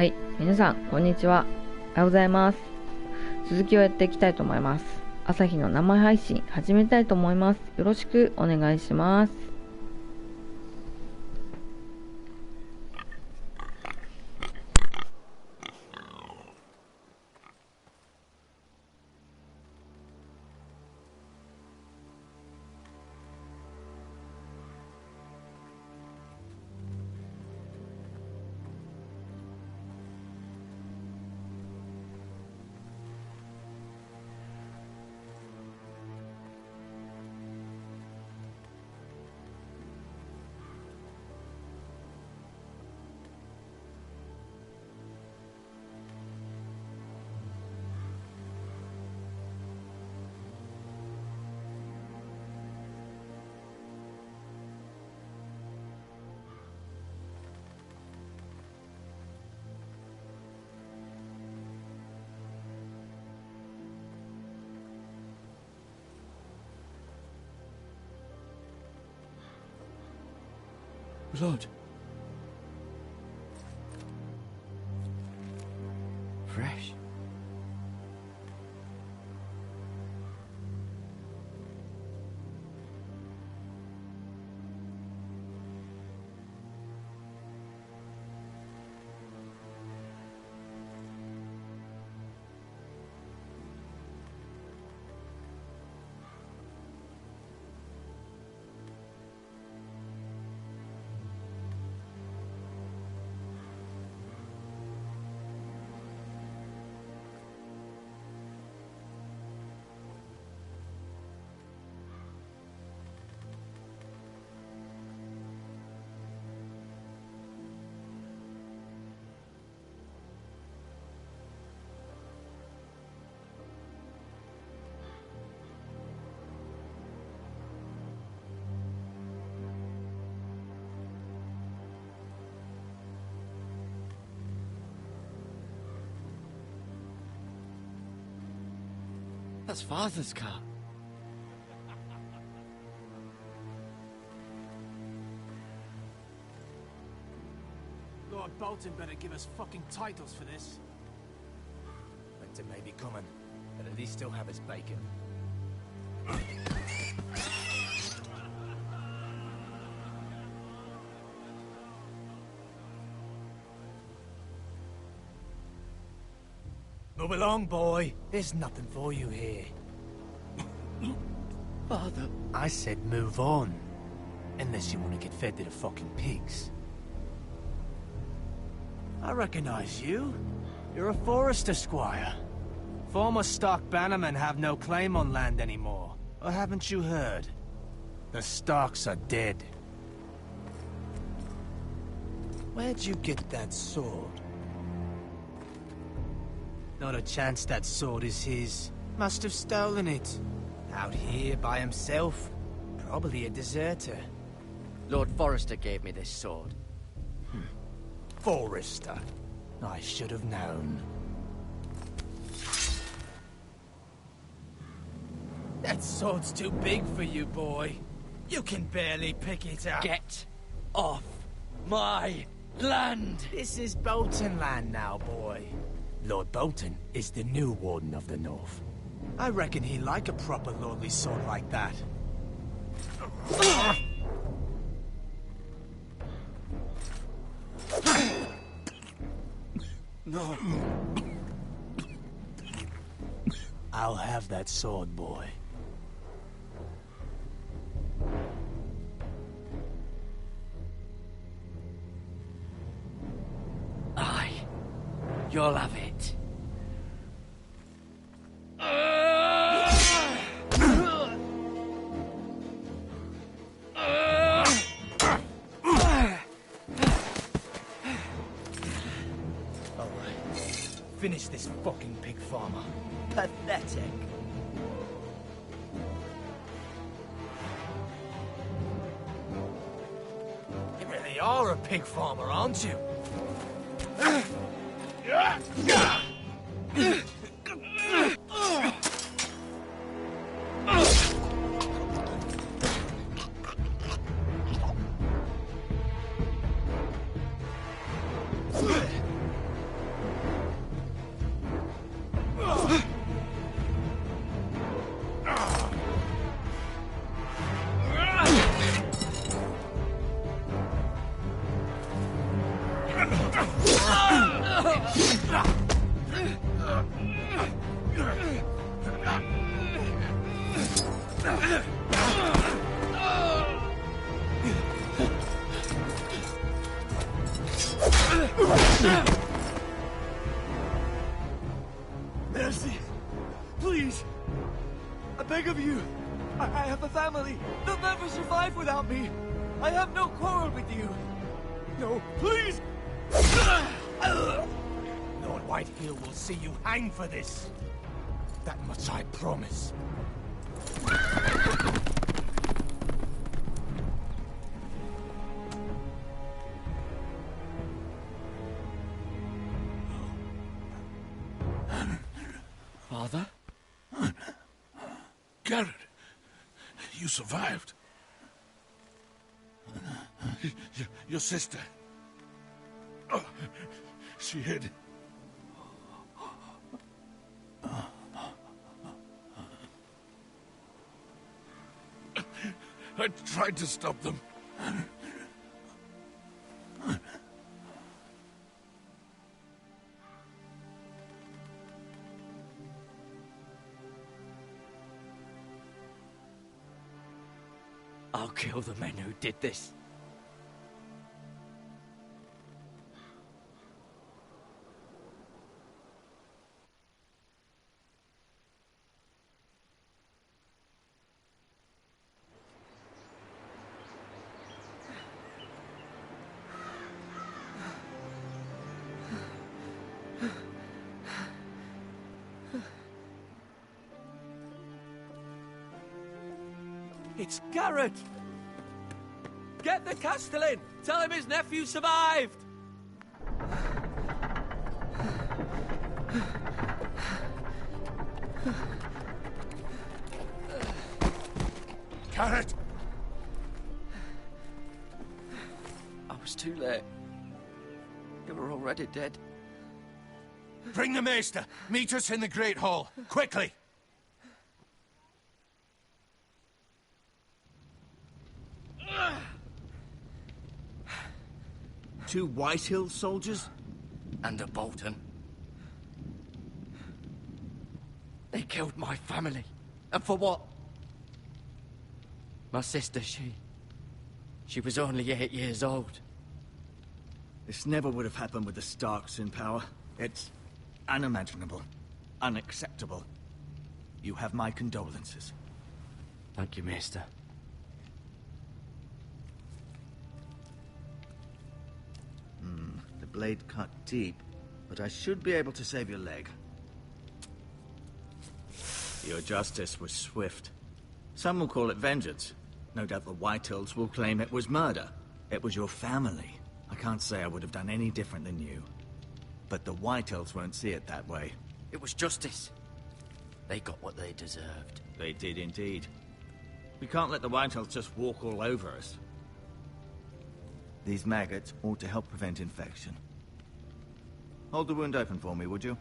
はい、皆さんこんにちは。おはようございます。続きをやっていきたいと思います。朝日の生配信始めたいと思います。よろしくお願いします。Blood. Fresh. That's Father's car. Lord Bolton better give us fucking titles for this. Winter may be coming, but at least he'll have his bacon. Move along, boy. There's nothing for you here. Father. I said move on. Unless you want to get fed to the fucking pigs. I recognize you. You're a Forester squire. Former Stark bannermen have no claim on land anymore. Or haven't you heard? The Starks are dead. Where'd you get that sword? Not a chance that sword is his. Must have stolen it. Out here by himself. Probably a deserter. Lord Forester gave me this sword. Forester. I should have known. That sword's too big for you, boy. You can barely pick it up. Get off my land! This is Bolton land now, boy. Lord Bolton is the new Warden of the North. I reckon he'd like a proper lordly sword like that. No. I'll have that sword, boy. Aye. You'll have it. Finish this fucking pig farmer. Pathetic. You really are a pig farmer, aren't you? Mercy! Please! I beg of you! I have a family! They'll never survive without me! I have no quarrel with you! No, please! Lord Whitehill will see you hang for this. That much I promise. Father? Garrett, you survived. Your sister. Oh, she hid. I tried to stop them. I'll kill the men who did this. It's Garrett! Get the Castellan! Tell him his nephew survived! Garrett! I was too late. You were already dead. Bring the Maester. Meet us in the Great Hall. Quickly! Two Whitehill soldiers? And a Bolton. They killed my family. And for what? My sister, she was only 8 years old. This never would have happened with the Starks in power. It's unimaginable. Unacceptable. You have my condolences. Thank you, Maester. The blade cut deep, but I should be able to save your leg. Your justice was swift. Some will call it vengeance. No doubt the Whitehills will claim it was murder. It was your family. I can't say I would have done any different than you. But the Whitehills won't see it that way. It was justice. They got what they deserved. They did indeed. We can't let the Whitehills just walk all over us. These maggots ought to help prevent infection. Hold the wound open for me, would you?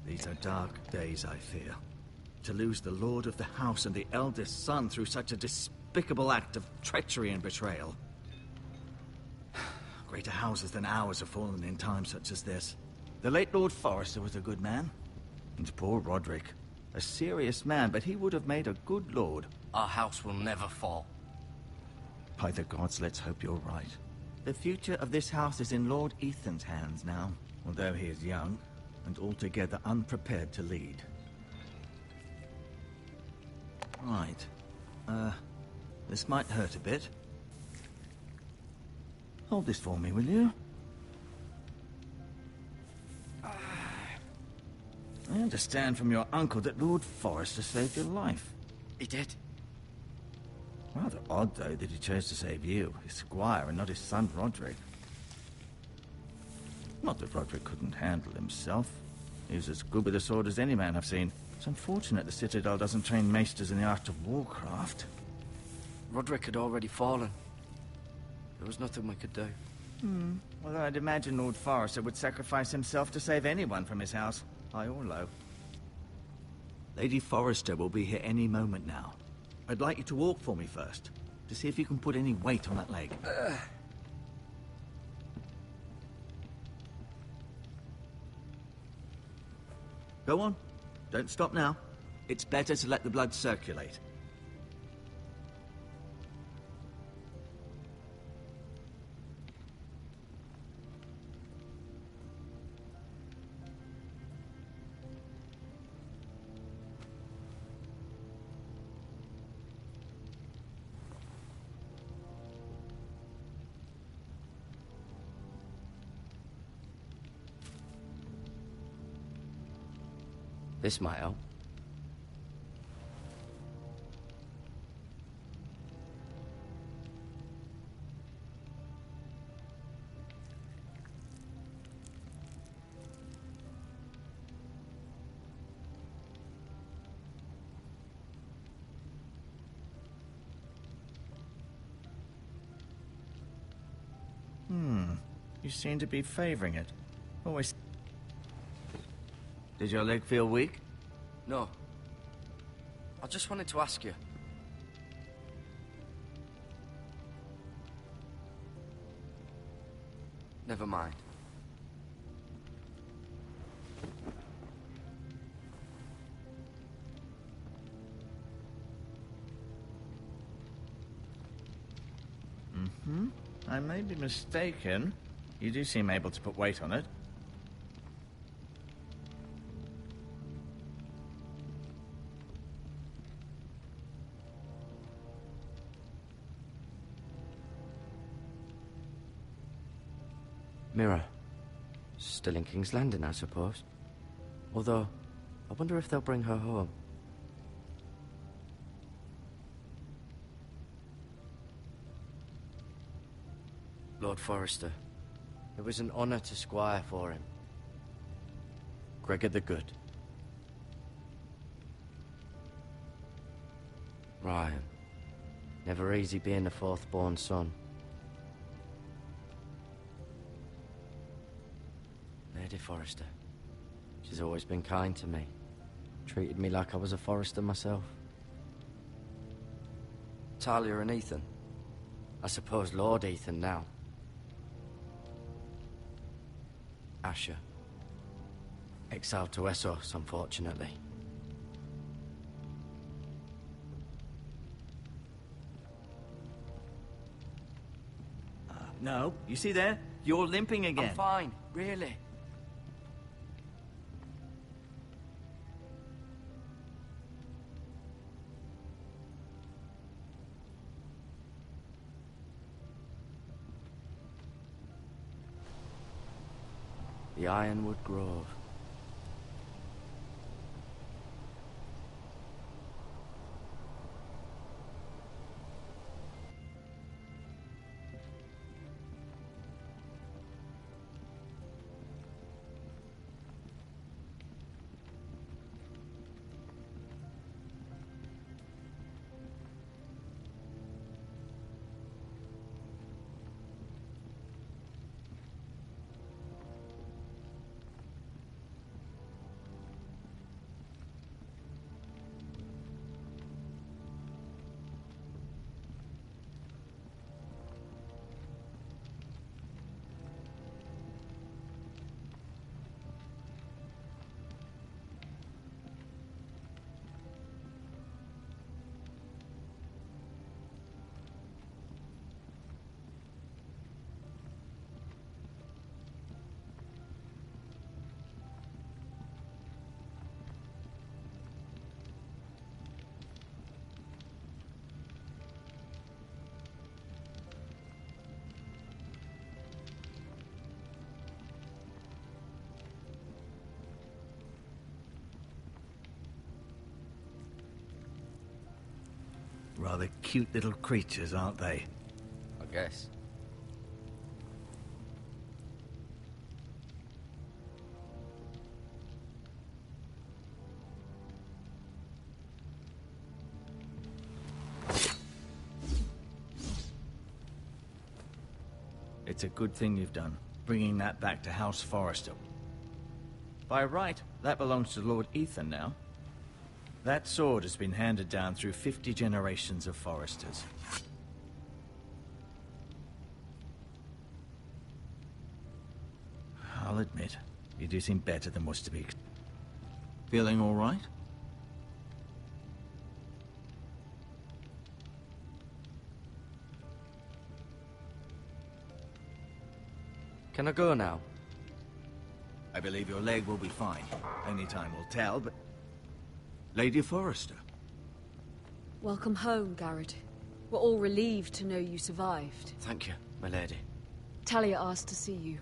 These are dark days, I fear. To lose the lord of the house and the eldest son through such a despicable act of treachery and betrayal. Greater houses than ours have fallen in times such as this. The late Lord Forrester was a good man. And poor Roderick. A serious man, but he would have made a good lord. Our house will never fall. By the gods, let's hope you're right. The future of this house is in Lord Ethan's hands now, although he is young and altogether unprepared to lead. Right. This might hurt a bit. Hold this for me, will you? I understand from your uncle that Lord Forrester saved your life. He did. Rather odd, though, that he chose to save you, his squire, and not his son Roderick. Not that Roderick couldn't handle himself. He was as good with a sword as any man I've seen. It's unfortunate the Citadel doesn't train maesters in the art of warcraft. Roderick had already fallen. There was nothing we could do. Well, I'd imagine Lord Forrester would sacrifice himself to save anyone from his house, high or low. Lady Forrester will be here any moment now. I'd like you to walk for me first, to see if you can put any weight on that leg. Go on. Don't stop now. It's better to let the blood circulate. This might help. You seem to be favoring it. Always. Did your leg feel weak? No. I just wanted to ask you. Never mind. I may be mistaken. You do seem able to put weight on it. Mirror. Still in King's Landing, I suppose. Although, I wonder if they'll bring her home. Lord Forrester. It was an honor to squire for him. Gregor the Good. Ryan. Never easy being the fourth-born son. Lady Forrester. She's always been kind to me. Treated me like I was a Forrester myself. Talia and Ethan. I suppose Lord Ethan now. Asher. Exiled to Essos, unfortunately. No, you see there? You're limping again. I'm fine, really. The Ironwood Grove. Rather cute little creatures, aren't they? I guess. It's a good thing you've done, bringing that back to House Forrester. By right, that belongs to Lord Ethan now. That sword has been handed down through 50 generations of Forresters. I'll admit, you do seem better than was to be. Feeling all right? Can I go now? I believe your leg will be fine. Only time will tell, but... Lady Forrester. Welcome home, Garrett. We're all relieved to know you survived. Thank you, my lady. Talia asked to see you.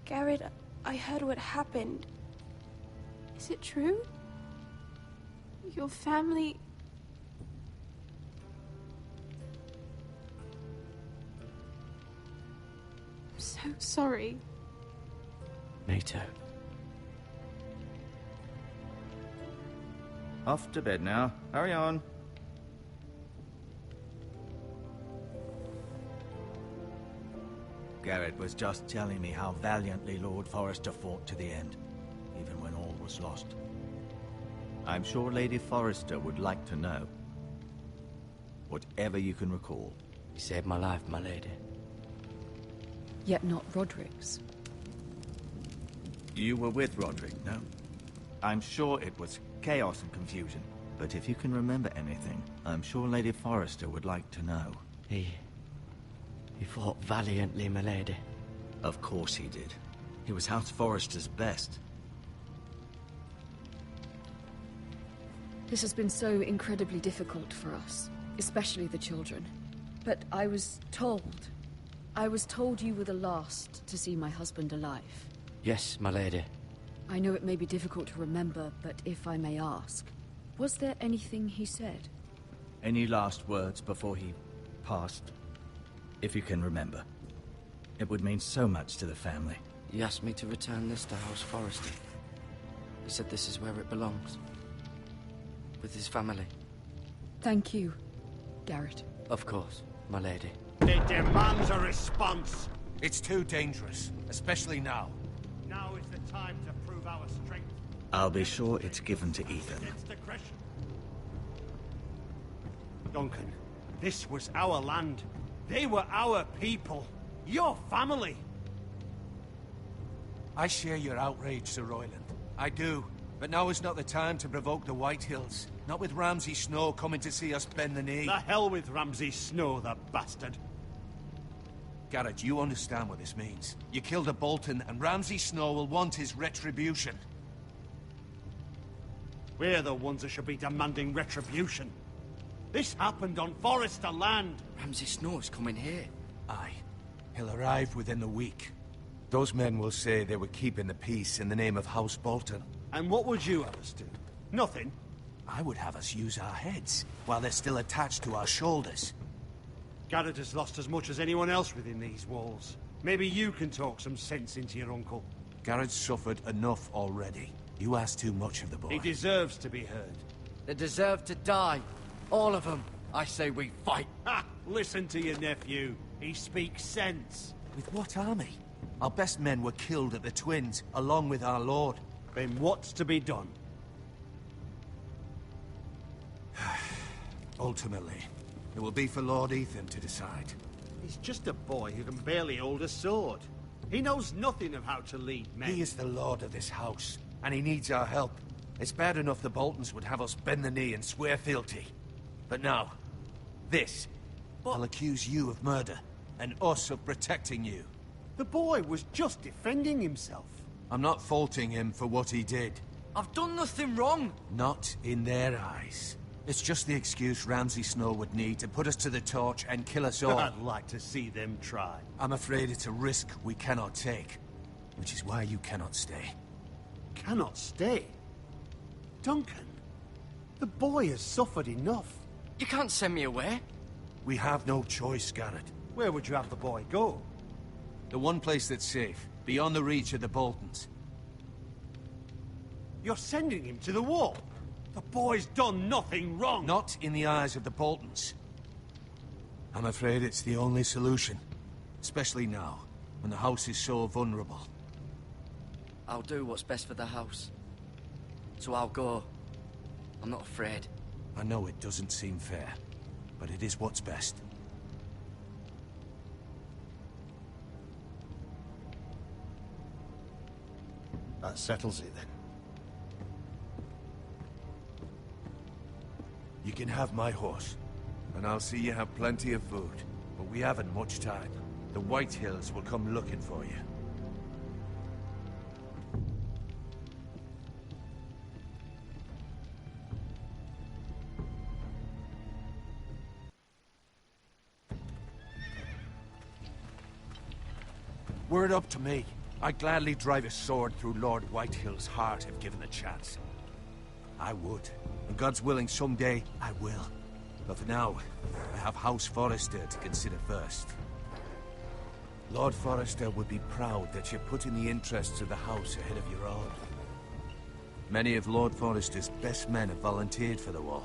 Garrett, I heard what happened. Is it true? Your family... I'm so sorry. Me too. Off to bed now. Hurry on. Garrett was just telling me how valiantly Lord Forrester fought to the end, even when all was lost. I'm sure Lady Forrester would like to know. Whatever you can recall. You saved my life, my lady. Yet not Roderick's. You were with Roderick, no? I'm sure it was chaos and confusion. But if you can remember anything, I'm sure Lady Forrester would like to know. He fought valiantly, my lady. Of course he did. He was House Forrester's best. This has been so incredibly difficult for us, especially the children. But I was told you were the last to see my husband alive. Yes, my lady. I know it may be difficult to remember, but if I may ask, was there anything he said? Any last words before he passed? If you can remember. It would mean so much to the family. He asked me to return this to House Forrester. He said this is where it belongs. With his family. Thank you, Garrett. Of course, my lady. It demands a response. It's too dangerous, especially now. Now is the time to prove our strength. I'll be sure it's given to Ethan. Against aggression. Duncan, this was our land. They were our people. Your family. I share your outrage, Sir Royland. I do. But now is not the time to provoke the Whitehills. Not with Ramsay Snow coming to see us bend the knee. The hell with Ramsay Snow, the bastard. Garrett, you understand what this means. You killed a Bolton, and Ramsay Snow will want his retribution. We're the ones that should be demanding retribution. This happened on Forrester land. Ramsay Snow is coming here. Aye. He'll arrive within the week. Those men will say they were keeping the peace in the name of House Bolton. And what would you have us do? Nothing. I would have us use our heads, while they're still attached to our shoulders. Garrett has lost as much as anyone else within these walls. Maybe you can talk some sense into your uncle. Garrett's suffered enough already. You ask too much of the boy. He deserves to be heard. They deserve to die. All of them. I say we fight. Ha! Listen to your nephew. He speaks sense. With what army? Our best men were killed at the Twins, along with our lord. Then what's to be done? Ultimately, it will be for Lord Ethan to decide. He's just a boy who can barely hold a sword. He knows nothing of how to lead men. He is the lord of this house, and he needs our help. It's bad enough the Boltons would have us bend the knee and swear fealty. But now, this. I'll accuse you of murder, and us of protecting you. The boy was just defending himself. I'm not faulting him for what he did. I've done nothing wrong. Not in their eyes. It's just the excuse Ramsay Snow would need to put us to the torch and kill us all. I'd like to see them try. I'm afraid it's a risk we cannot take, which is why you cannot stay. Cannot stay? Duncan, the boy has suffered enough. You can't send me away. We have no choice, Garrett. Where would you have the boy go? The one place that's safe, beyond the reach of the Boltons. You're sending him to the wall? The boy's done nothing wrong. Not in the eyes of the Boltons. I'm afraid it's the only solution. Especially now. when the house is so vulnerable. I'll do what's best for the house. So I'll go. I'm not afraid. I know it doesn't seem fair, but it is what's best. That settles it then. You can have my horse, and I'll see you have plenty of food. But we haven't much time. The White Hills will come looking for you. Were it up to me, I'd gladly drive a sword through Lord Whitehill's heart if given a chance. I would. And God's willing, someday I will. But for now, I have House Forrester to consider first. Lord Forrester would be proud that you're putting the interests of the house ahead of your own. Many of Lord Forrester's best men have volunteered for the war.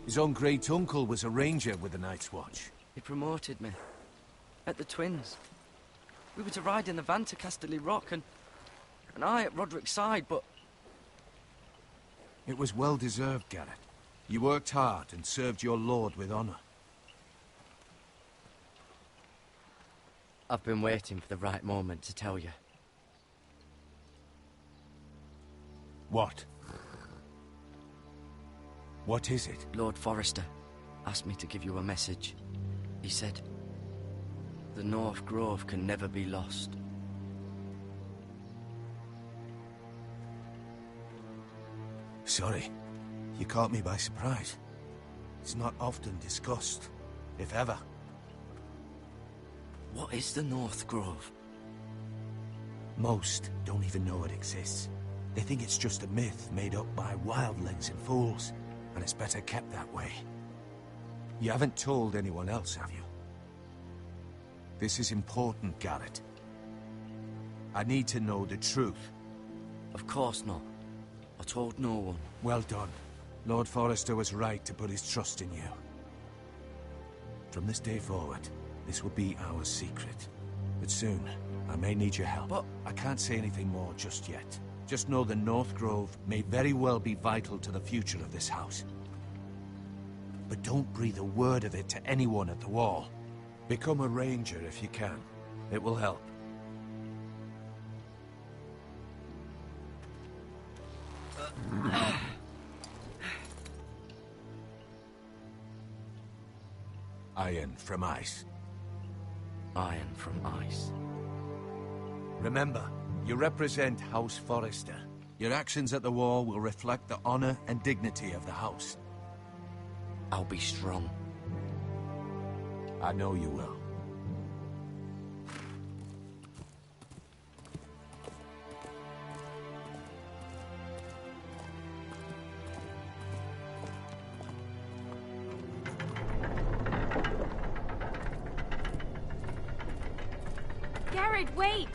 His own great-uncle was a ranger with the Night's Watch. He promoted me. At the Twins. We were to ride in the van to Casterly Rock, and I at Roderick's side, but... It was well-deserved, Garrett. You worked hard and served your lord with honor. I've been waiting for the right moment to tell you. What? What is it? Lord Forrester asked me to give you a message. He said, the North Grove can never be lost. Sorry. You caught me by surprise. It's not often discussed, if ever. What is the North Grove? Most don't even know it exists. They think it's just a myth made up by wildlings and fools, and it's better kept that way. You haven't told anyone else, have you? This is important, Garrett. I need to know the truth. Of course not. I told no one. Well done. Lord Forrester was right to put his trust in you. From this day forward, this will be our secret. But soon, I may need your help. But I can't say anything more just yet. Just know the North Grove may very well be vital to the future of this house. But don't breathe a word of it to anyone at the wall. Become a ranger if you can. It will help. Iron from ice. Iron from ice. Remember, you represent House Forrester. Your actions at the war will reflect the honor and dignity of the house. I'll be strong. I know you will. Garrett, wait!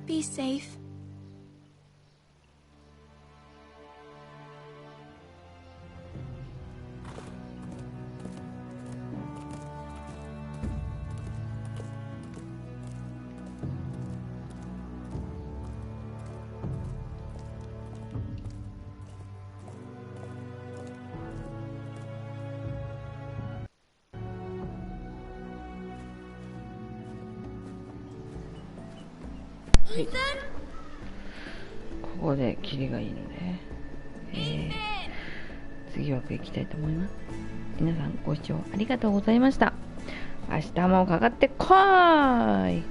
Be safe.はい、ここでキリがいいので、次枠行きたいと思います。皆さんご視聴ありがとうございました。明日もかかってこーい。